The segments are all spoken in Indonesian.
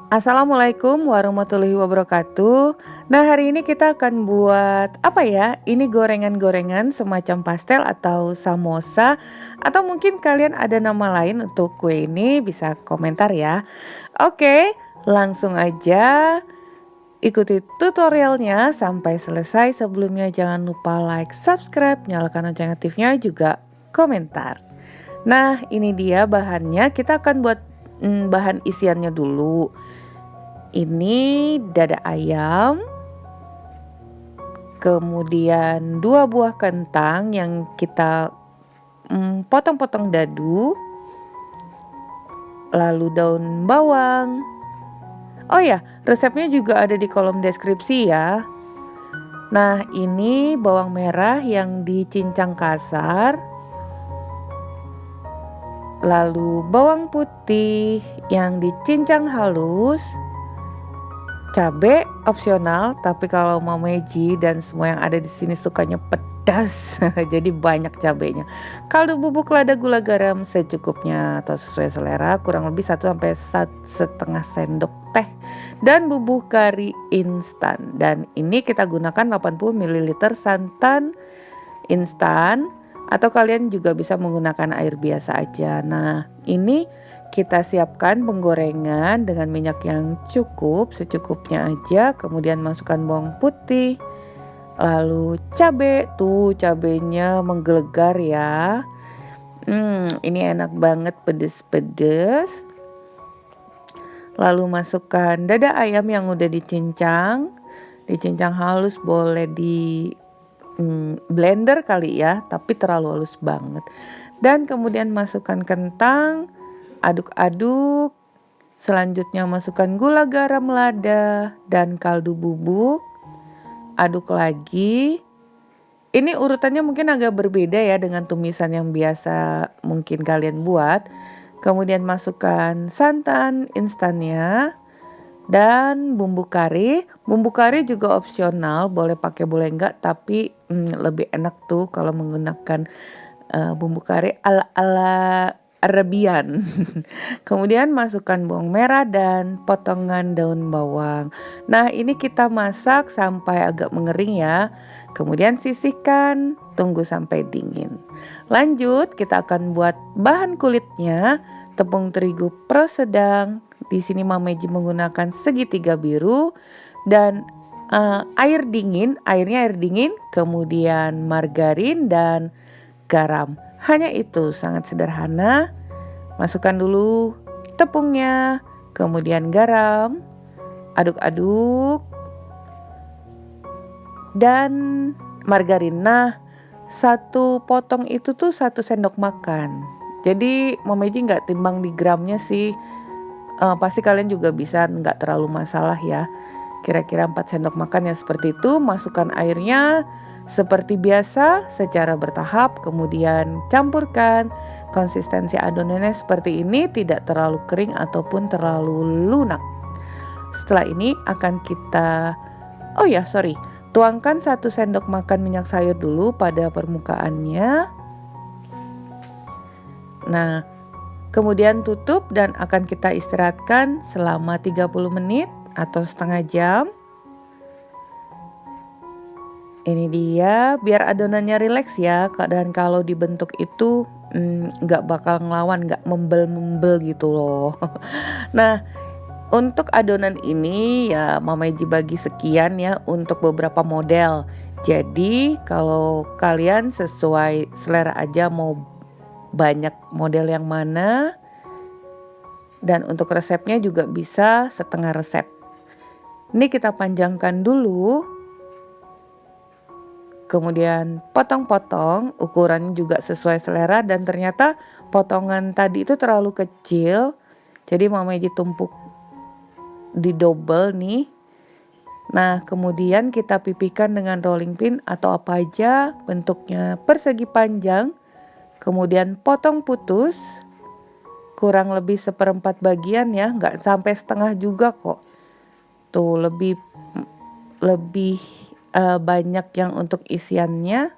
Assalamualaikum warahmatullahi wabarakatuh. Nah, hari ini kita akan buat apa ya? Ini gorengan-gorengan semacam pastel atau samosa, atau mungkin kalian ada nama lain untuk kue ini, bisa komentar ya. Oke, langsung aja ikuti tutorialnya sampai selesai. Sebelumnya jangan lupa like, subscribe, nyalakan lonceng aktifnya juga komentar. Nah, ini dia bahannya. Kita akan buat bahan isiannya dulu. Ini dada ayam, kemudian 2 buah kentang yang kita potong-potong dadu, lalu daun bawang. Oh ya, resepnya juga ada di kolom deskripsi ya. Nah, ini bawang merah yang dicincang kasar, lalu bawang putih yang dicincang halus. Cabe opsional, tapi kalau Mameji dan semua yang ada di sini sukanya pedas, jadi banyak cabenya. Kaldu bubuk lada gula garam secukupnya atau sesuai selera, kurang lebih 1 sampai 1,5 sendok teh. Dan bubuk kari instan. Dan ini kita gunakan 80 ml santan instan, atau kalian juga bisa menggunakan air biasa aja. Nah, ini kita siapkan penggorengan dengan minyak yang cukup, secukupnya aja. Kemudian masukkan bawang putih, lalu cabe. Tuh cabenya menggelegar ya. Ini enak banget, pedes-pedes. Lalu masukkan dada ayam yang udah dicincang halus, boleh di blender kali ya, tapi terlalu halus banget. Dan kemudian masukkan kentang, aduk-aduk. Selanjutnya masukkan gula, garam, lada, dan kaldu bubuk. Aduk lagi. Ini urutannya mungkin agak berbeda ya dengan tumisan yang biasa mungkin kalian buat. Kemudian masukkan santan instannya dan bumbu kari. Bumbu kari juga opsional, boleh pakai boleh enggak, tapi lebih enak tuh kalau menggunakan bumbu kari ala-ala Arabian. Kemudian masukkan bawang merah dan potongan daun bawang. Nah, ini kita masak sampai agak mengering ya. Kemudian sisihkan, tunggu sampai dingin. Lanjut, kita akan buat bahan kulitnya. Tepung terigu pro sedang. Di sini Mameji menggunakan segitiga biru dan airnya air dingin, kemudian margarin dan garam. Hanya itu, sangat sederhana. Masukkan dulu tepungnya, kemudian garam, aduk-aduk, dan margarin. Nah, 1 potong itu tuh 1 sendok makan. Jadi Mameji nggak timbang di gramnya sih. Pasti kalian juga bisa, nggak terlalu masalah ya. Kira-kira 4 sendok makan ya, seperti itu. Masukkan airnya seperti biasa secara bertahap, kemudian campurkan. Konsistensi adonannya seperti ini, tidak terlalu kering ataupun terlalu lunak. Setelah ini akan kita tuangkan 1 sendok makan minyak sayur dulu pada permukaannya. Nah, kemudian tutup dan akan kita istirahatkan selama 30 menit atau setengah jam. Ini dia, biar adonannya rileks ya, dan kalau dibentuk itu nggak bakal ngelawan, nggak membel-membel gitu loh. Nah, untuk adonan ini ya Mameji bagi sekian ya untuk beberapa model. Jadi kalau kalian sesuai selera aja mau banyak model yang mana. Dan untuk resepnya juga bisa setengah resep. Ini kita panjangkan dulu. Kemudian potong-potong, ukurannya juga sesuai selera, dan ternyata potongan tadi itu terlalu kecil. Jadi Mameji tumpuk di double nih. Nah, kemudian kita pipihkan dengan rolling pin atau apa aja, bentuknya persegi panjang. Kemudian potong putus, kurang lebih 1/4 bagian ya, nggak sampai setengah juga kok. Tuh lebih banyak yang untuk isiannya.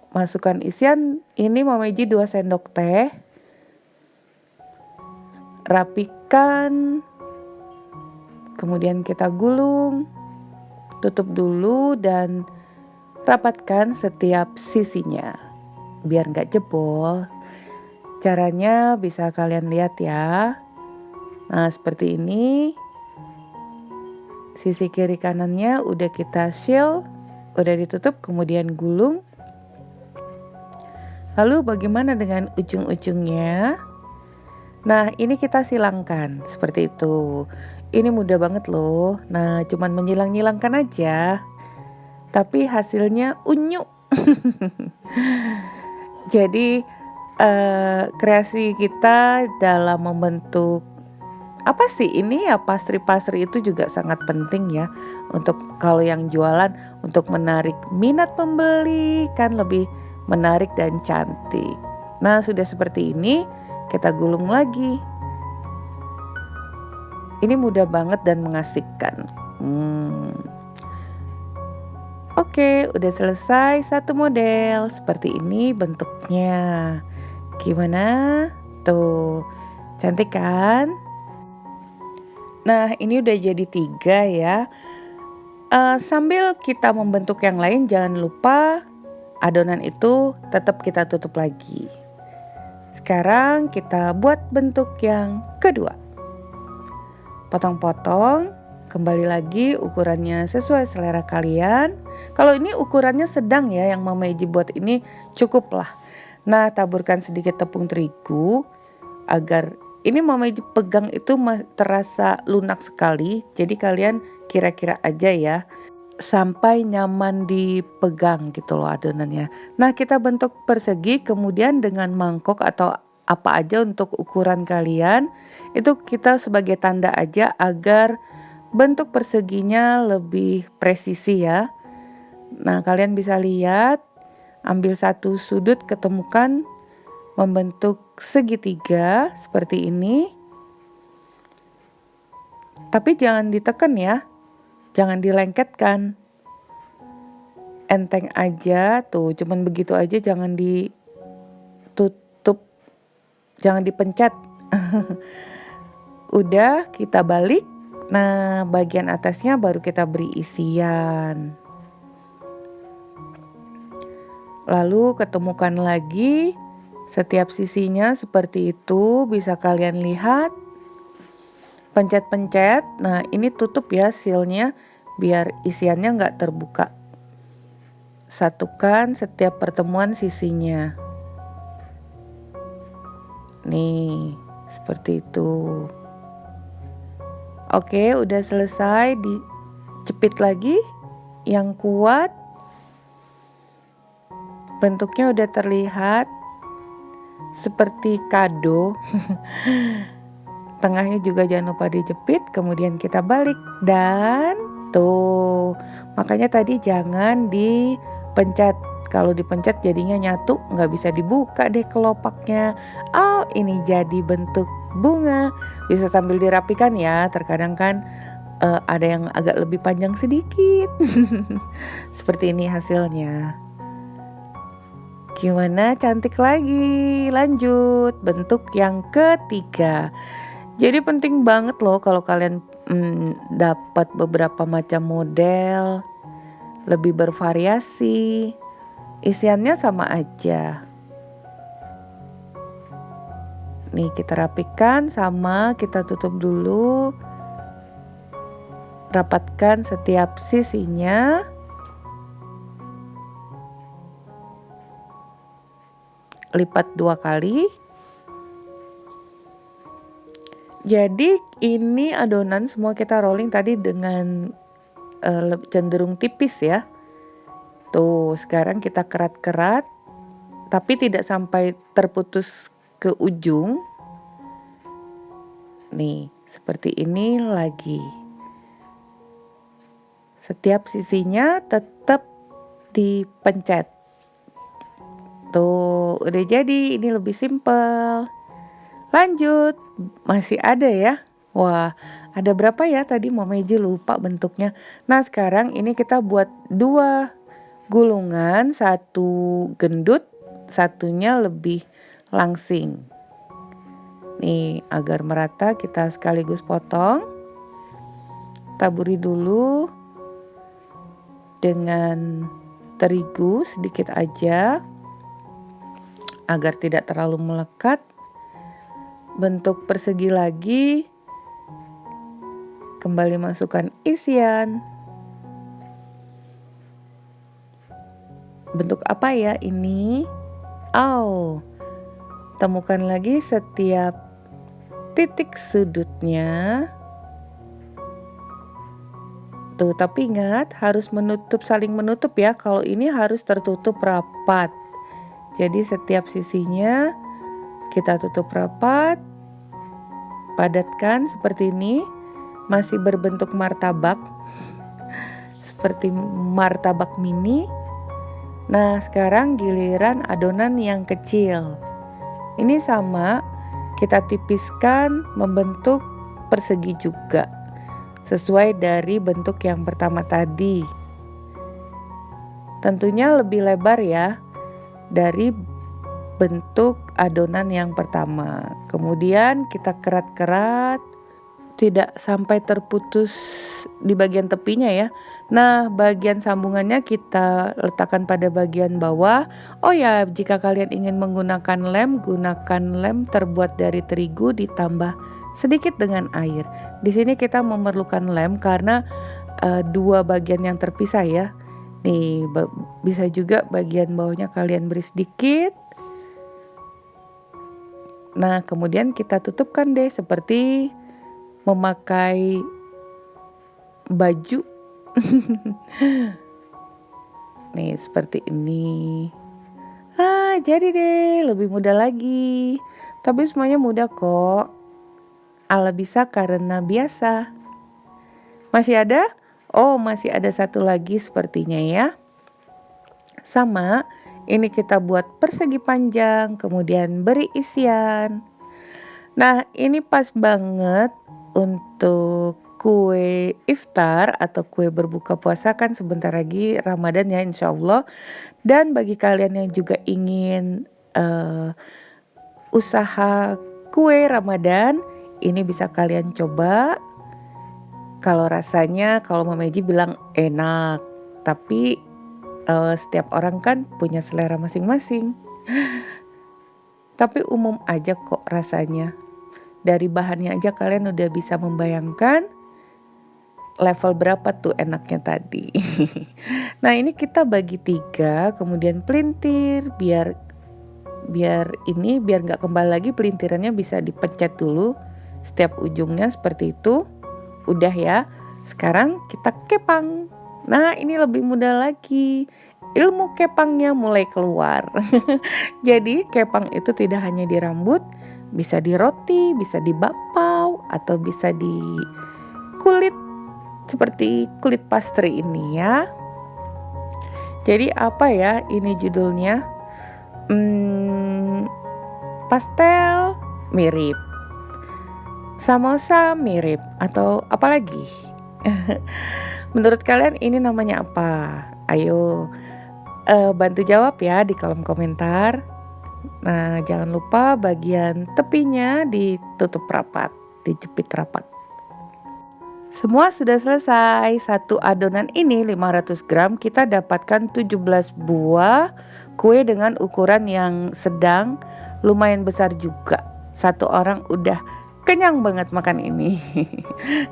Masukkan isian, ini Mameji 2 sendok teh. rapikan, kemudian kita gulung, tutup dulu dan rapatkan setiap sisinya biar nggak jebol. Caranya bisa kalian lihat ya. Nah, seperti ini. Sisi kiri kanannya udah kita seal, udah ditutup, kemudian gulung. Lalu bagaimana dengan ujung-ujungnya? Nah, ini kita silangkan seperti itu. Ini mudah banget loh. Nah, cuman menyilang-nyilangkan aja. Tapi hasilnya unyu. Jadi kreasi kita dalam membentuk apa sih ini ya, pastry-pastry itu juga sangat penting ya untuk kalau yang jualan, untuk menarik minat pembeli kan lebih menarik dan cantik. Nah, sudah seperti ini kita gulung lagi. Ini mudah banget dan mengasihkan. Oke, udah selesai satu model. Seperti ini bentuknya. Gimana? Tuh, cantik kan? Nah, ini udah jadi 3 ya. Sambil kita membentuk yang lain, jangan lupa adonan itu tetap kita tutup lagi. Sekarang kita buat bentuk yang kedua. Potong-potong, kembali lagi ukurannya sesuai selera kalian. Kalau ini ukurannya sedang ya, yang Mama Eji buat ini cukup lah. Nah, taburkan sedikit tepung terigu agar ini Mama Eji pegang itu terasa lunak sekali. Jadi kalian kira-kira aja ya, sampai nyaman dipegang gitu loh adonannya. Nah, kita bentuk persegi, kemudian dengan mangkok atau apa aja untuk ukuran kalian, itu kita sebagai tanda aja agar bentuk perseginya lebih presisi ya. Nah, kalian bisa lihat, ambil satu sudut, ketemukan membentuk segitiga seperti ini. Tapi jangan ditekan ya, jangan dilengketkan. Enteng aja tuh, cuman begitu aja, jangan ditutup, jangan dipencet. Udah, kita balik. Nah, bagian atasnya baru kita beri isian. Lalu ketemukan lagi setiap sisinya seperti itu, bisa kalian lihat. Pencet-pencet, nah ini tutup ya sealnya biar isiannya nggak terbuka. Satukan setiap pertemuan sisinya. Nih, seperti itu. Oke, udah selesai, dicepit lagi yang kuat. Bentuknya udah terlihat seperti kado. Tengahnya juga jangan lupa dijepit, kemudian kita balik dan tuh. Makanya tadi jangan dipencet. Kalau dipencet jadinya nyatu, nggak bisa dibuka deh kelopaknya. Oh, ini jadi bentuk bunga. Bisa sambil dirapikan ya. Terkadang kan ada yang agak lebih panjang sedikit. Seperti ini hasilnya. Gimana, cantik lagi? Lanjut, bentuk yang ketiga. Jadi penting banget loh kalau kalian dapat beberapa macam model, lebih bervariasi. Isiannya sama aja. Nih kita rapikan, sama kita tutup dulu. Rapatkan setiap sisinya. Lipat 2 kali. Jadi ini adonan semua kita rolling tadi dengan cenderung tipis ya. Tuh, sekarang kita kerat-kerat, tapi tidak sampai terputus ke ujung. Nih, seperti ini lagi. Setiap sisinya tetap dipencet. Tuh, udah jadi, ini lebih simpel. Lanjut, masih ada ya. Wah, ada berapa ya tadi Mama Eji lupa bentuknya. Nah, sekarang ini kita buat 2 gulungan, satu gendut, satunya lebih langsing. Nih, agar merata kita sekaligus potong. Taburi dulu dengan terigu sedikit aja agar tidak terlalu melekat. Bentuk persegi lagi. Kembali masukkan isian. Bentuk apa ya ini? Oh, temukan lagi setiap titik sudutnya. Tuh, tapi ingat harus saling menutup ya. Kalau ini harus tertutup rapat. Jadi setiap sisinya kita tutup rapat. Padatkan seperti ini. Masih berbentuk martabak. Seperti martabak mini. Nah, sekarang giliran adonan yang kecil. Ini sama, kita tipiskan membentuk persegi juga. Sesuai dari bentuk yang pertama tadi. Tentunya lebih lebar ya dari bentuk adonan yang pertama. Kemudian kita kerat-kerat, tidak sampai terputus di bagian tepinya ya. Nah, bagian sambungannya kita letakkan pada bagian bawah. Oh ya, jika kalian ingin menggunakan lem, gunakan lem terbuat dari terigu ditambah sedikit dengan air. Di sini kita memerlukan lem karena dua bagian yang terpisah ya. Nih, bisa juga bagian bawahnya kalian beri sedikit. Nah, kemudian kita tutupkan deh seperti memakai baju. Nih, seperti ini. Jadi deh, lebih mudah lagi. Tapi semuanya mudah kok. Ala bisa karena biasa. Masih ada? Oh, masih ada satu lagi sepertinya ya. Sama, ini kita buat persegi panjang, kemudian beri isian. Nah, ini pas banget untuk kue iftar atau kue berbuka puasa, kan sebentar lagi Ramadan ya insya Allah. Dan bagi kalian yang juga ingin usaha kue Ramadan, ini bisa kalian coba. Kalau rasanya, kalau Mama Eji bilang enak, tapi setiap orang kan punya selera masing-masing. Tapi umum aja kok rasanya. Dari bahannya aja kalian udah bisa membayangkan level berapa tuh enaknya tadi. Nah, ini kita bagi 3, kemudian pelintir biar nggak kembali lagi, pelintirannya bisa dipencet dulu setiap ujungnya seperti itu. Udah ya. Sekarang kita kepang. Nah, ini lebih mudah lagi. Ilmu kepangnya mulai keluar. Jadi kepang itu tidak hanya di rambut, bisa di roti, bisa di bakpao, atau bisa di kulit seperti kulit pastry ini ya. Jadi apa ya ini judulnya? Pastel mirip, samosa mirip, atau apa lagi? Menurut kalian ini namanya apa? Ayo bantu jawab ya di kolom komentar. Nah, jangan lupa bagian tepinya ditutup rapat, dijepit rapat. Semua sudah selesai. Satu adonan ini 500 gram, kita dapatkan 17 buah kue dengan ukuran yang sedang, lumayan besar juga. Satu orang udah kenyang banget makan ini.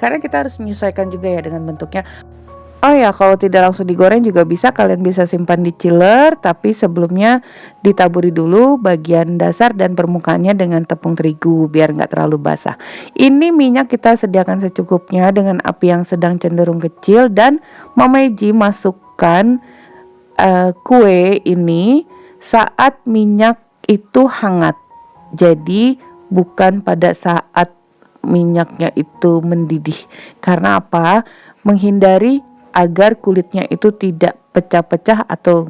Karena kita harus menyesuaikan juga ya dengan bentuknya. Oh ya, kalau tidak langsung digoreng juga bisa, kalian bisa simpan di chiller, tapi sebelumnya ditaburi dulu bagian dasar dan permukaannya dengan tepung terigu biar nggak terlalu basah. Ini minyak kita sediakan secukupnya dengan api yang sedang cenderung kecil, dan Mama Eji masukkan kue ini saat minyak itu hangat. Jadi bukan pada saat minyaknya itu mendidih. Karena apa? Menghindari agar kulitnya itu tidak pecah-pecah atau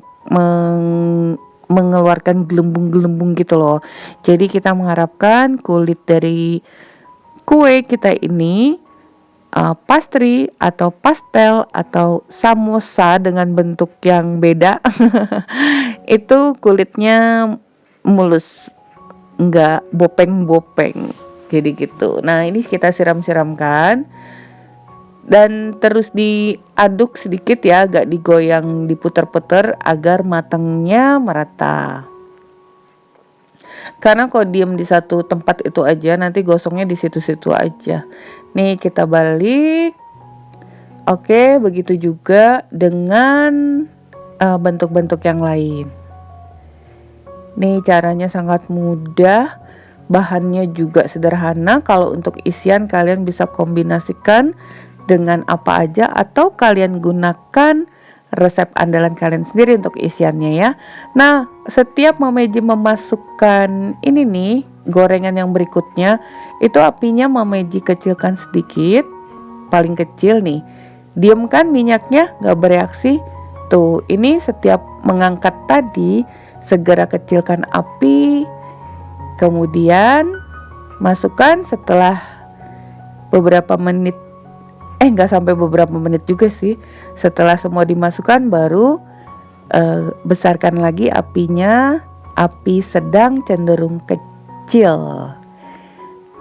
mengeluarkan gelembung-gelembung gitu loh. Jadi kita mengharapkan kulit dari kue kita ini pastry atau pastel atau samosa dengan bentuk yang beda itu kulitnya mulus, nggak bopeng-bopeng. Jadi gitu. Nah, ini kita siram-siramkan dan terus diaduk sedikit ya, agak digoyang, diputer-puter agar matangnya merata. Karena kalau diem di satu tempat itu aja, nanti gosongnya di situ-situ aja. Nih kita balik. Oke, begitu juga dengan bentuk-bentuk yang lain. Nih caranya sangat mudah, bahannya juga sederhana. Kalau untuk isian kalian bisa kombinasikan dengan apa aja atau kalian gunakan resep andalan kalian sendiri untuk isiannya ya. Nah, setiap Mama Eji memasukkan ini nih, gorengan yang berikutnya, itu apinya Mama Eji kecilkan sedikit, paling kecil nih. Diamkan minyaknya, gak bereaksi. Tuh, ini setiap mengangkat tadi, segera kecilkan api, kemudian masukkan setelah beberapa menit, nggak sampai beberapa menit juga sih. Setelah semua dimasukkan baru besarkan lagi apinya, api sedang cenderung kecil.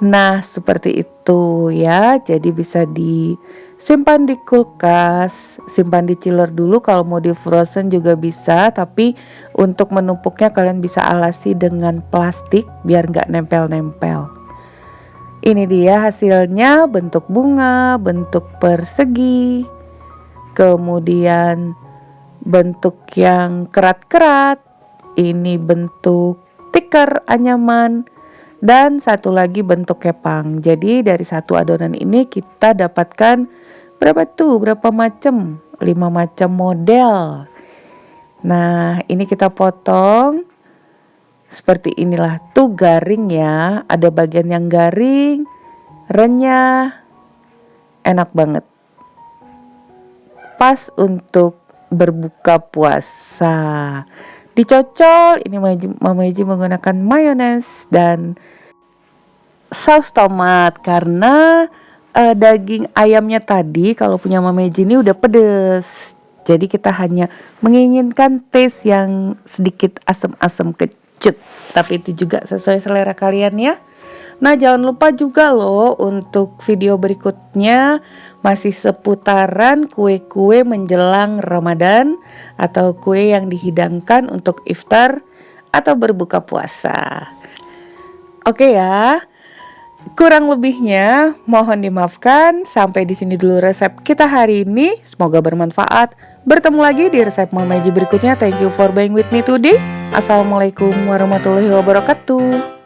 Nah seperti itu ya, jadi bisa disimpan di kulkas, simpan di chiller dulu. Kalau mau di frozen juga bisa, tapi untuk menumpuknya kalian bisa alasi dengan plastik biar nggak nempel-nempel. Ini dia hasilnya, bentuk bunga, bentuk persegi, kemudian bentuk yang kerat-kerat, ini bentuk tikar anyaman, dan satu lagi bentuk kepang. Jadi dari satu adonan ini kita dapatkan berapa macam? 5 macam model. Nah ini kita potong seperti inilah, tuh garing ya, ada bagian yang garing, renyah, enak banget, pas untuk berbuka puasa. Dicocol, ini Mama Eji menggunakan mayones dan saus tomat karena daging ayamnya tadi kalau punya Mama Eji ini udah pedes. Jadi kita hanya menginginkan taste yang sedikit asam-asam kecut, tapi itu juga sesuai selera kalian ya. Nah jangan lupa juga loh untuk video berikutnya masih seputaran kue-kue menjelang Ramadan atau kue yang dihidangkan untuk iftar atau berbuka puasa. Oke ya. Kurang lebihnya mohon dimaafkan. Sampai di sini dulu resep kita hari ini. Semoga bermanfaat. Bertemu lagi di resep Mama Eji berikutnya. Thank you for being with me today. Assalamualaikum warahmatullahi wabarakatuh.